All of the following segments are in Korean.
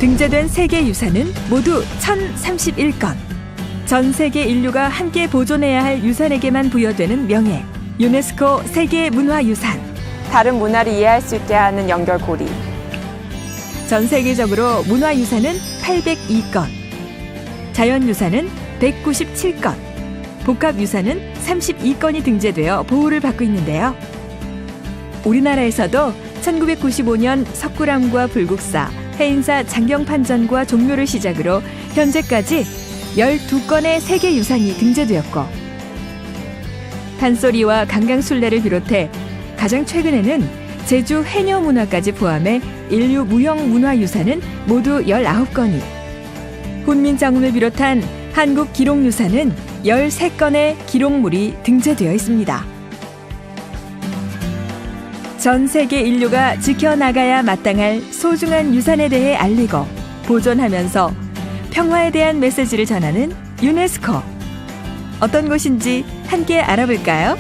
등재된 세계 유산은 모두 1,031건. 전 세계 인류가 함께 보존해야 할 유산에게만 부여되는 명예, 유네스코 세계문화유산. 다른 문화를 이해할 수 있게 하는 연결고리. 전 세계적으로 문화유산은 802건, 자연유산은 197건, 복합유산은 32건이 등재되어 보호를 받고 있는데요. 우리나라에서도 1995년 석굴암과 불국사, 해인사 장경판전과 종묘를 시작으로 현재까지 12건의 세계유산이 등재되었고, 판소리와 강강술래를 비롯해 가장 최근에는 제주 해녀문화까지 포함해 인류 무형문화유산은 모두 19건이, 훈민정음을 비롯한 한국 기록유산은 13건의 기록물이 등재되어 있습니다. 전 세계 인류가 지켜나가야 마땅할 소중한 유산에 대해 알리고 보존하면서 평화에 대한 메시지를 전하는 유네스코. 어떤 곳인지 함께 알아볼까요?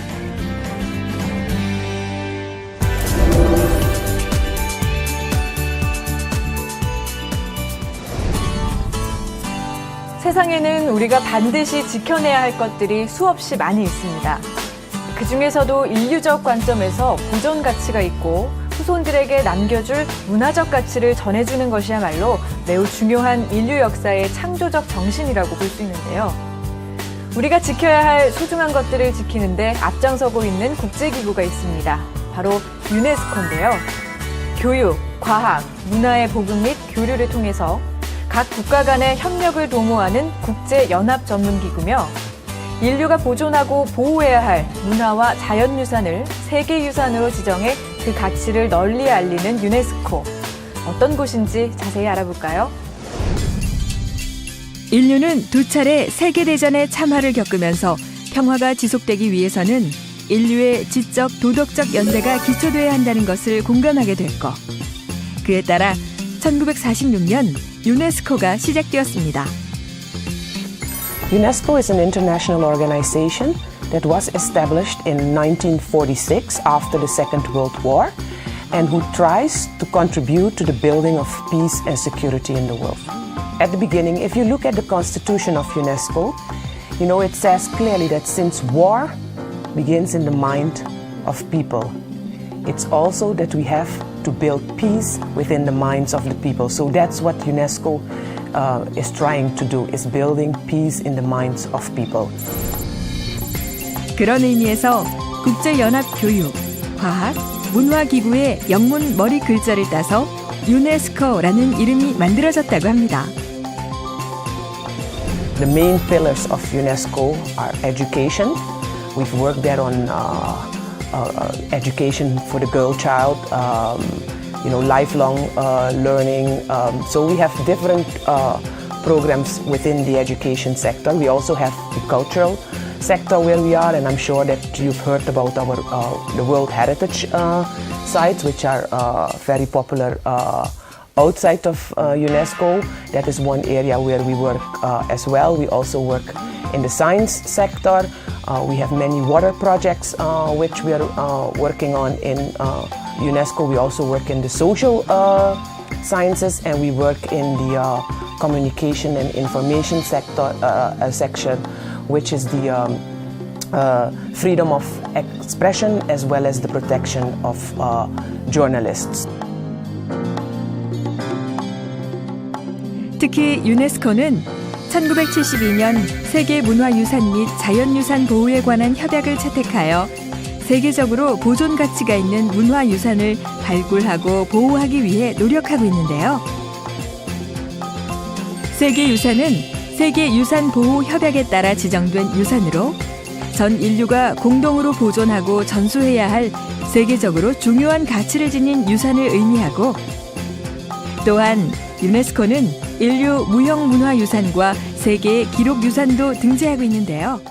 세상에는 우리가 반드시 지켜내야 할 것들이 수없이 많이 있습니다. 그 중에서도 인류적 관점에서 보존 가치가 있고 후손들에게 남겨줄 문화적 가치를 전해주는 것이야말로 매우 중요한 인류 역사의 창조적 정신이라고 볼 수 있는데요. 우리가 지켜야 할 소중한 것들을 지키는데 앞장서고 있는 국제기구가 있습니다. 바로 유네스코인데요. 교육, 과학, 문화의 보급 및 교류를 통해서 각 국가 간의 협력을 도모하는 국제연합 전문기구며, 인류가 보존하고 보호해야 할 문화와 자연유산을 세계유산으로 지정해 그 가치를 널리 알리는 유네스코. 어떤 곳인지 자세히 알아볼까요? 인류는 두 차례 세계대전의 참화를 겪으면서 평화가 지속되기 위해서는 인류의 지적, 도덕적 연대가 기초돼야 한다는 것을 공감하게 됐고, 그에 따라 1946년 유네스코가 시작되었습니다. UNESCO is an international organization that was established in 1946 after the Second World War and who tries to contribute to the building of peace and security in the world. At the beginning, if you look at the constitution of UNESCO, it says clearly that since war begins in the mind of people, it's also that we have to build peace within the minds of the people. So that's what UNESCO is trying to do, is building peace in the minds of people. 그런 의미에서 국제연합 교육, 과학, 문화기구의 영문 머리 글자를 따서 유네스코라는 이름이 만들어졌다고 합니다. The main pillars of UNESCO are education. We've worked there on education for the girl child, lifelong learning. So we have different programs within the education sector. We also have the cultural sector where we are, and I'm sure that you've heard about the World Heritage sites, which are very popular outside of UNESCO. That is one area where we work as well. We also work in the science sector. We have many water projects which we are working on in UNESCO. We also work in the social sciences, and we work in the communication and information sector section, which is the freedom of expression as well as the protection of journalists. 특히 유네스코는 1972년 세계문화유산 및 자연유산 보호에 관한 협약을 채택하여 세계적으로 보존 가치가 있는 문화유산을 발굴하고 보호하기 위해 노력하고 있는데요. 세계유산은 세계유산보호협약에 따라 지정된 유산으로 전 인류가 공동으로 보존하고 전수해야 할 세계적으로 중요한 가치를 지닌 유산을 의미하고, 또한 유네스코는 인류 무형문화유산과 세계의 기록유산도 등재하고 있는데요.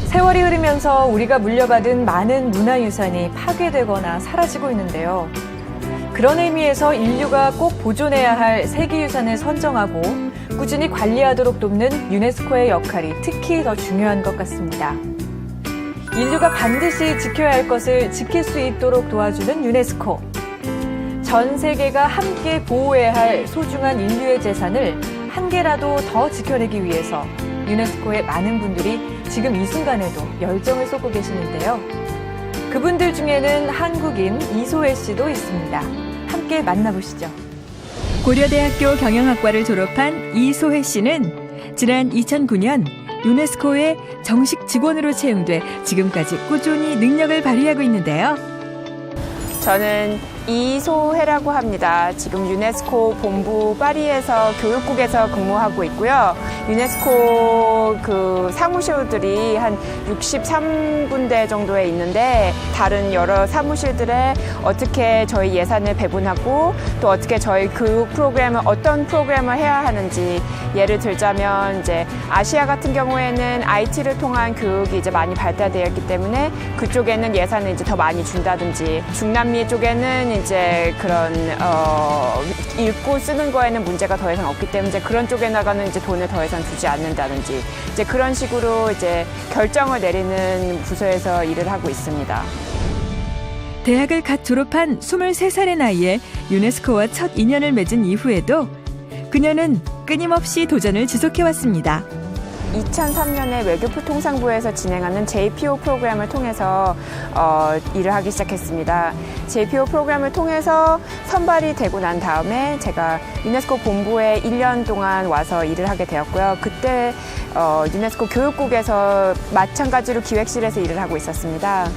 세월이 흐르면서 우리가 물려받은 많은 문화유산이 파괴되거나 사라지고 있는데요. 그런 의미에서 인류가 꼭 보존해야 할 세계유산을 선정하고 꾸준히 관리하도록 돕는 유네스코의 역할이 특히 더 중요한 것 같습니다. 인류가 반드시 지켜야 할 것을 지킬 수 있도록 도와주는 유네스코. 전 세계가 함께 보호해야 할 소중한 인류의 재산을 한 개라도 더 지켜내기 위해서 유네스코의 많은 분들이 지금 이 순간에도 열정을 쏟고 계시는데요. 그분들 중에는 한국인 이소혜 씨도 있습니다. 함께 만나보시죠. 고려대학교 경영학과를 졸업한 이소혜 씨는 지난 2009년 유네스코의 정식 직원으로 채용돼 지금까지 꾸준히 능력을 발휘하고 있는데요. 저는 이소혜라고 합니다. 지금 유네스코 본부 파리에서 교육국에서 근무하고 있고요. 유네스코 그 사무실들이 한 63군데 정도에 있는데 다른 여러 사무실들에 어떻게 저희 예산을 배분하고 또 어떻게 저희 교육 프로그램을 어떤 프로그램을 해야 하는지 예를 들자면 이제 아시아 같은 경우에는 IT를 통한 교육이 이제 많이 발달되어 있기 때문에 그쪽에는 예산을 이제 더 많이 준다든지 중남미 쪽에는 이제 그런 읽고 쓰는 거에는 문제가 더 이상 없기 때문에 이제 그런 쪽에 나가는 이제 돈을 더 이상 주지 않는다든지 이제 그런 식으로 이제 결정을 내리는 부서에서 일을 하고 있습니다. 대학을 갓 졸업한 23살의 나이에 유네스코와 첫 인연을 맺은 이후에도 그녀는 끊임없이 도전을 지속해왔습니다. 2003년에 외교부 통상부에서 진행하는 JPO 프로그램을 통해서 일을 하기 시작했습니다. JPO 프로그램을 통해서 선발이 되고 난 다음에 제가 유네스코 본부에 1년 동안 와서 일을 하게 되었고요. 그때 유네스코 교육국에서 마찬가지로 기획실에서 일을 하고 있었습니다.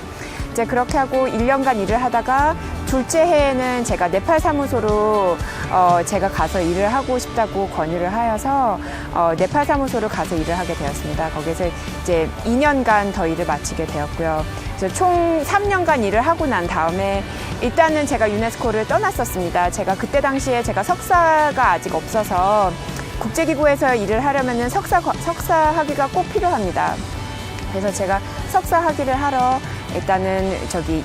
이제 그렇게 하고 1년간 일을 하다가 둘째 해에는 제가 네팔 사무소로 제가 가서 일을 하고 싶다고 권유를 하여서 네팔 사무소로 가서 일을 하게 되었습니다. 거기서 이제 2년간 더 일을 마치게 되었고요. 그래서 총 3년간 일을 하고 난 다음에 일단은 제가 유네스코를 떠났었습니다. 제가 그때 당시에 제가 석사가 아직 없어서 국제기구에서 일을 하려면 석사 학위가 꼭 필요합니다. 그래서 제가 석사 학위를 하러 일단은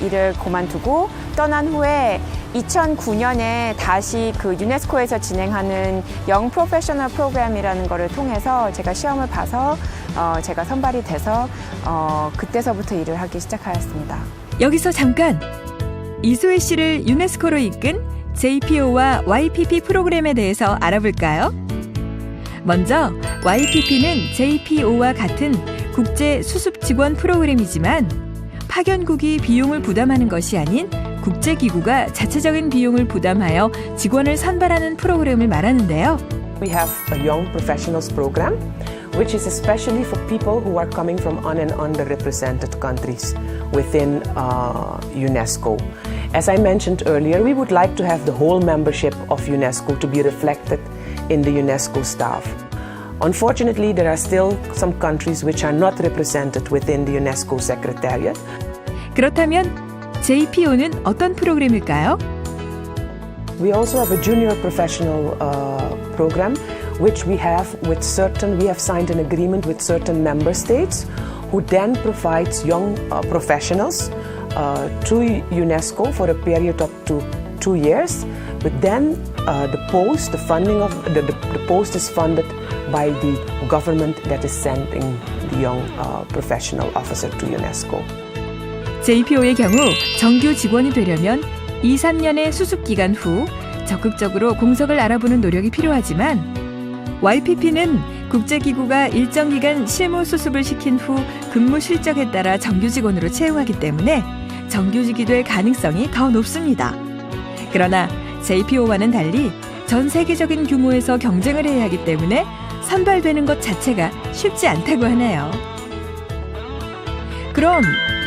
일을 그만두고 떠난 후에 2009년에 다시 그 유네스코에서 진행하는 영 프로페셔널 프로그램이라는 거를 통해서 제가 시험을 봐서 제가 선발이 돼서 그때서부터 일을 하기 시작하였습니다. 여기서 잠깐! 이소혜 씨를 유네스코로 이끈 JPO와 YPP 프로그램에 대해서 알아볼까요? 먼저 YPP는 JPO와 같은 국제 수습 직원 프로그램이지만 파견국이 비용을 부담하는 것이 아닌 국제기구가 자체적인 비용을 부담하여 직원을 선발하는 프로그램을 말하는데요. We have a Young Professionals program, which is especially for people who are coming from un- and underrepresented countries within UNESCO. As I mentioned earlier, we would like to have the whole membership of UNESCO to be reflected in the UNESCO staff. Unfortunately, there are still some countries which are not represented within the UNESCO Secretariat. 그렇다면 JPO는 어떤 프로그램일까요? We also have a junior professional program, which we have signed an agreement with certain member states, who then provides young professionals to UNESCO for a period up to 2 years. But then the post is funded by the government that is sending the young professional officer to UNESCO. JPO의 경우 정규 직원이 되려면 2, 3년의 수습 기간 후 적극적으로 공석을 알아보는 노력이 필요하지만 YPP는 국제기구가 일정 기간 실무 수습을 시킨 후 근무 실적에 따라 정규 직원으로 채용하기 때문에 정규직이 될 가능성이 더 높습니다. 그러나 JPO와는 달리 전 세계적인 규모에서 경쟁을 해야 하기 때문에 선발되는 것 자체가 쉽지 않다고 하네요. 그럼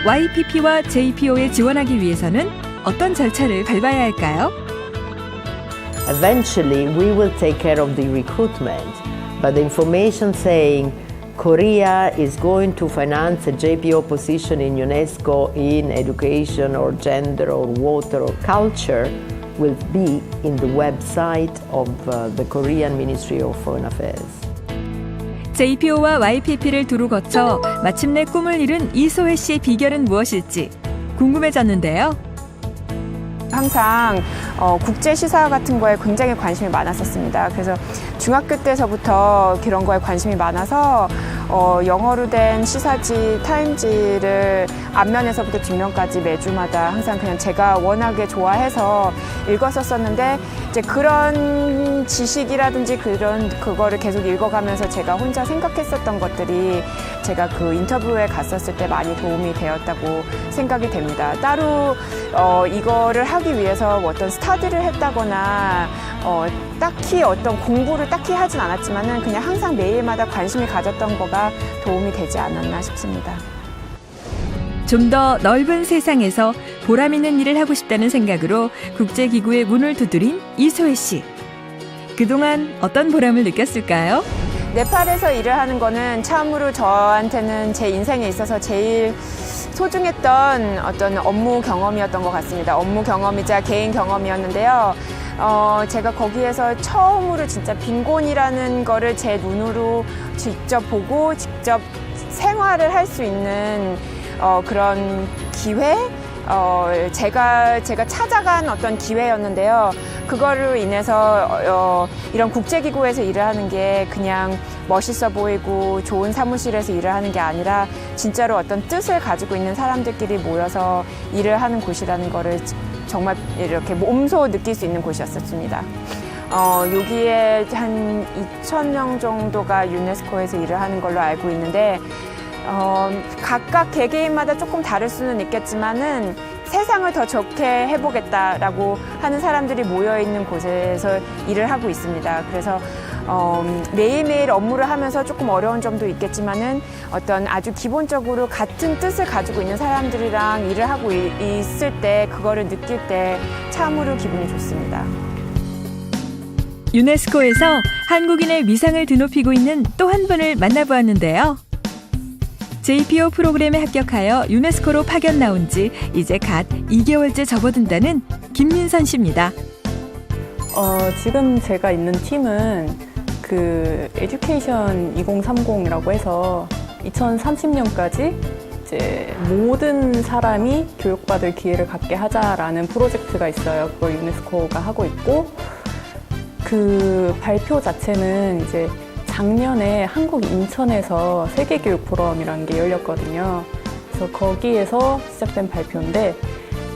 YPP와 JPO에 지원하기 위해서는 어떤 절차를 밟아야 할까요? Eventually, we will take care of the recruitment, but the information saying Korea is going to finance a JPO position in UNESCO in education or gender or water or culture will be in the website of the Korean Ministry of Foreign Affairs. JPO와 YPP를 두루 거쳐 마침내 꿈을 이룬 이소혜 씨의 비결은 무엇일지 궁금해졌는데요. 항상 국제 시사 같은 거에 굉장히 관심이 많았었습니다. 그래서 중학교 때서부터 그런 거에 관심이 많아서 영어로 된 시사지 타임지를 앞면에서부터 뒷면까지 매주마다 항상 그냥 제가 워낙에 좋아해서 읽었었는데 이제 그런 지식이라든지 그거를 계속 읽어가면서 제가 혼자 생각했었던 것들이 제가 그 인터뷰에 갔었을 때 많이 도움이 되었다고 생각이 됩니다. 따로 이거를 하기 위해서 어떤 스터디를 했다거나 딱히 어떤 공부를 딱히 하진 않았지만은 그냥 항상 매일마다 관심이 가졌던 거가 도움이 되지 않았나 싶습니다. 좀 더 넓은 세상에서 보람 있는 일을 하고 싶다는 생각으로 국제기구의 문을 두드린 이소혜 씨. 그동안 어떤 보람을 느꼈을까요? 네팔에서 일을 하는 거는 참으로 저한테는 제 인생에 있어서 제일 소중했던 어떤 업무 경험이었던 것 같습니다. 업무 경험이자 개인 경험이었는데요. 제가 거기에서 처음으로 진짜 빈곤이라는 거를 제 눈으로 직접 보고 직접 생활을 할 수 있는 그런 기회? 제가 찾아간 어떤 기회였는데요. 그거로 인해서 이런 국제기구에서 일을 하는 게 그냥 멋있어 보이고 좋은 사무실에서 일을 하는 게 아니라 진짜로 어떤 뜻을 가지고 있는 사람들끼리 모여서 일을 하는 곳이라는 거를 정말 이렇게 몸소 느낄 수 있는 곳이었습니다. 여기에 한 2,000명 정도가 유네스코에서 일을 하는 걸로 알고 있는데 각각 개개인마다 조금 다를 수는 있겠지만은 세상을 더 좋게 해보겠다라고 하는 사람들이 모여있는 곳에서 일을 하고 있습니다. 그래서 매일매일 업무를 하면서 조금 어려운 점도 있겠지만은 어떤 아주 기본적으로 같은 뜻을 가지고 있는 사람들이랑 일을 하고 있을 때 그거를 느낄 때 참으로 기분이 좋습니다. 유네스코에서 한국인의 위상을 드높이고 있는 또 한 분을 만나보았는데요. JPO 프로그램에 합격하여 유네스코로 파견 나온 지 이제 갓 2개월째 접어든다는 김민선 씨입니다. 지금 제가 있는 팀은 그 에듀케이션 2030이라고 해서 2030년까지 이제 모든 사람이 교육받을 기회를 갖게 하자라는 프로젝트가 있어요. 그걸 유네스코가 하고 있고 그 발표 자체는 이제 작년에 한국 인천에서 세계교육 포럼이라는 게 열렸거든요. 그래서 거기에서 시작된 발표인데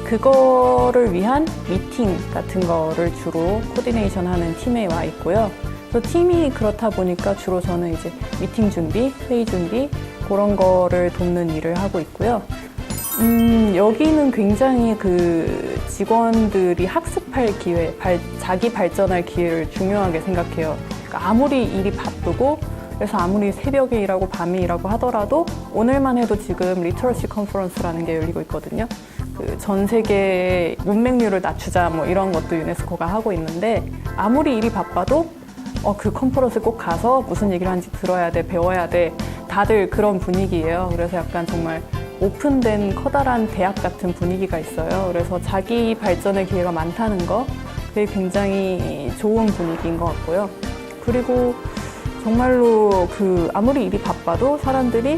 그거를 위한 미팅 같은 거를 주로 코디네이션 하는 팀에 와 있고요. 그래서 팀이 그렇다 보니까 주로 저는 이제 미팅 준비, 회의 준비 그런 거를 돕는 일을 하고 있고요. 여기는 굉장히 그 직원들이 학습할 기회, 자기 발전할 기회를 중요하게 생각해요. 그러니까 아무리 일이 바쁘고 그래서 아무리 새벽에 일하고 밤에 일하고 하더라도 오늘만 해도 지금 리터러시 컨퍼런스라는 게 열리고 있거든요. 그 전 세계 문맹률을 낮추자 뭐 이런 것도 유네스코가 하고 있는데 아무리 일이 바빠도 그 컨퍼런스 꼭 가서 무슨 얘기를 하는지 들어야 돼, 배워야 돼. 다들 그런 분위기예요. 그래서 약간 정말 오픈된 커다란 대학 같은 분위기가 있어요. 그래서 자기 발전의 기회가 많다는 거 그게 굉장히 좋은 분위기인 것 같고요. 그리고 정말로 그 아무리 일이 바빠도 사람들이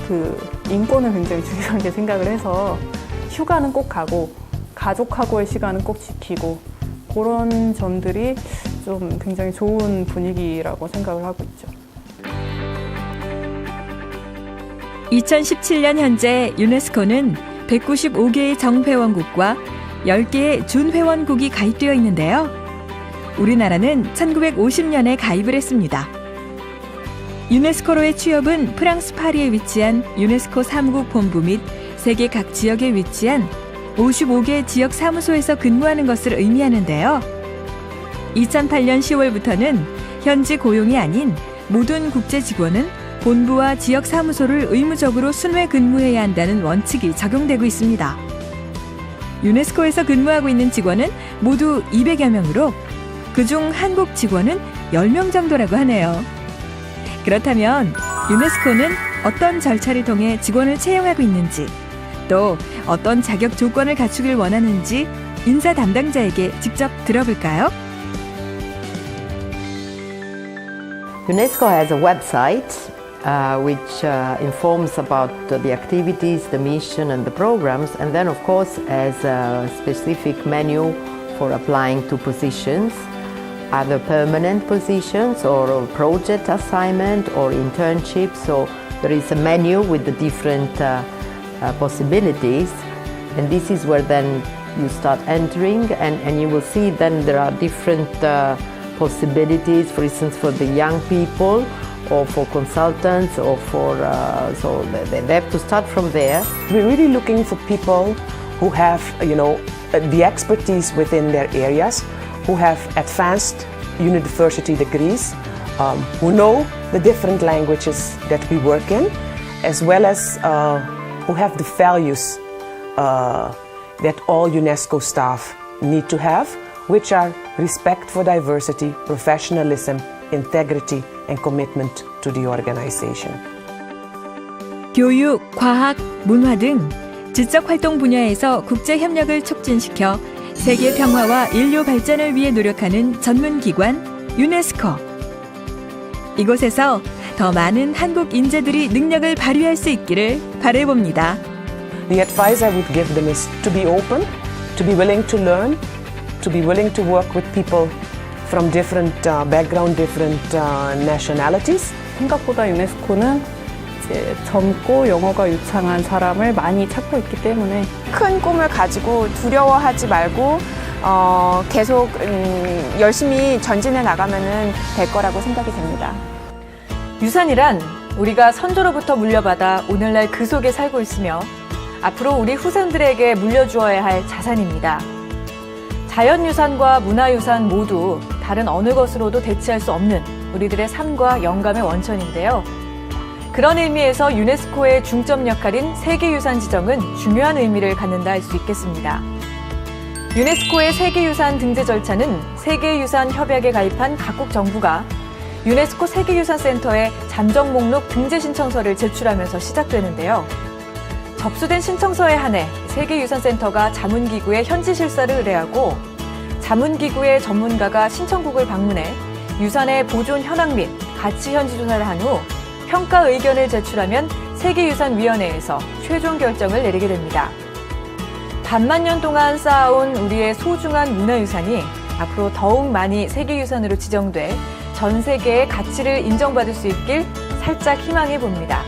그 인권을 굉장히 중요하게 생각을 해서 휴가는 꼭 가고 가족하고의 시간은 꼭 지키고 그런 점들이 좀 굉장히 좋은 분위기라고 생각을 하고 있죠. 2017년 현재 유네스코는 195개의 정회원국과 10개의 준회원국이 가입되어 있는데요. 우리나라는 1950년에 가입을 했습니다. 유네스코로의 취업은 프랑스 파리에 위치한 유네스코 사무국 본부 및 세계 각 지역에 위치한 55개 지역 사무소에서 근무하는 것을 의미하는데요. 2008년 10월부터는 현지 고용이 아닌 모든 국제 직원은 본부와 지역 사무소를 의무적으로 순회 근무해야 한다는 원칙이 적용되고 있습니다. 유네스코에서 근무하고 있는 직원은 모두 200여 명으로 그중 한국 직원은 10명 정도라고 하네요. 그렇다면 유네스코는 어떤 절차를 통해 직원을 채용하고 있는지 또 어떤 자격 조건을 갖추길 원하는지 인사 담당자에게 직접 들어볼까요? UNESCO has a website which informs about the activities, the mission and the programs, and then of course has a specific menu for applying to positions. either permanent positions or project assignment or internship. So there is a menu with the different possibilities, and this is where then you start entering, and you will see then there are different possibilities, for instance, for the young people or for consultants or for, so they have to start from there. We're really looking for people who have, the expertise within their areas, who have advanced university degrees, who know the different languages that we work in, as well as who have the values that all UNESCO staff need to have, which are respect for diversity, professionalism, integrity, and commitment to the organization. 교육, 과학, 문화 등 지적 활동 분야에서 국제 협력을 촉진시켜 세계 평화와 인류 발전을 위해 노력하는 전문 기관 유네스코. 이곳에서 더 많은 한국 인재들이 능력을 발휘할 수 있기를 바라봅니다. The advice I would give them is to be open, to be willing to learn, to be willing to work with people from different background, different nationalities. 생각보다 유네스코는 이제 젊고 영어가 유창한 사람을 많이 찾고 있기 때문에 큰 꿈을 가지고 두려워하지 말고 계속 열심히 전진해 나가면 될 거라고 생각이 됩니다. 유산이란 우리가 선조로부터 물려받아 오늘날 그 속에 살고 있으며 앞으로 우리 후손들에게 물려주어야 할 자산입니다. 자연유산과 문화유산 모두 다른 어느 것으로도 대체할 수 없는 우리들의 삶과 영감의 원천인데요. 그런 의미에서 유네스코의 중점 역할인 세계유산 지정은 중요한 의미를 갖는다 할 수 있겠습니다. 유네스코의 세계유산 등재 절차는 세계유산협약에 가입한 각국 정부가 유네스코 세계유산센터에 잠정 목록 등재 신청서를 제출하면서 시작되는데요. 접수된 신청서에 한해 세계유산센터가 자문기구의 현지 실사를 의뢰하고 자문기구의 전문가가 신청국을 방문해 유산의 보존 현황 및 가치 현지 조사를 한 후 평가 의견을 제출하면 세계유산위원회에서 최종 결정을 내리게 됩니다. 반만 년 동안 쌓아온 우리의 소중한 문화유산이 앞으로 더욱 많이 세계유산으로 지정돼 전 세계의 가치를 인정받을 수 있길 살짝 희망해 봅니다.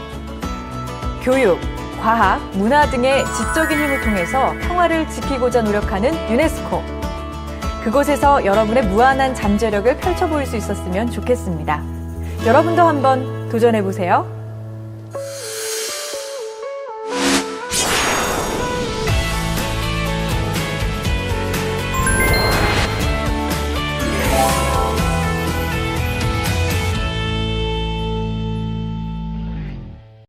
교육, 과학, 문화 등의 지적인 힘을 통해서 평화를 지키고자 노력하는 유네스코. 그곳에서 여러분의 무한한 잠재력을 펼쳐보일 수 있었으면 좋겠습니다. 여러분도 한번 도전해보세요.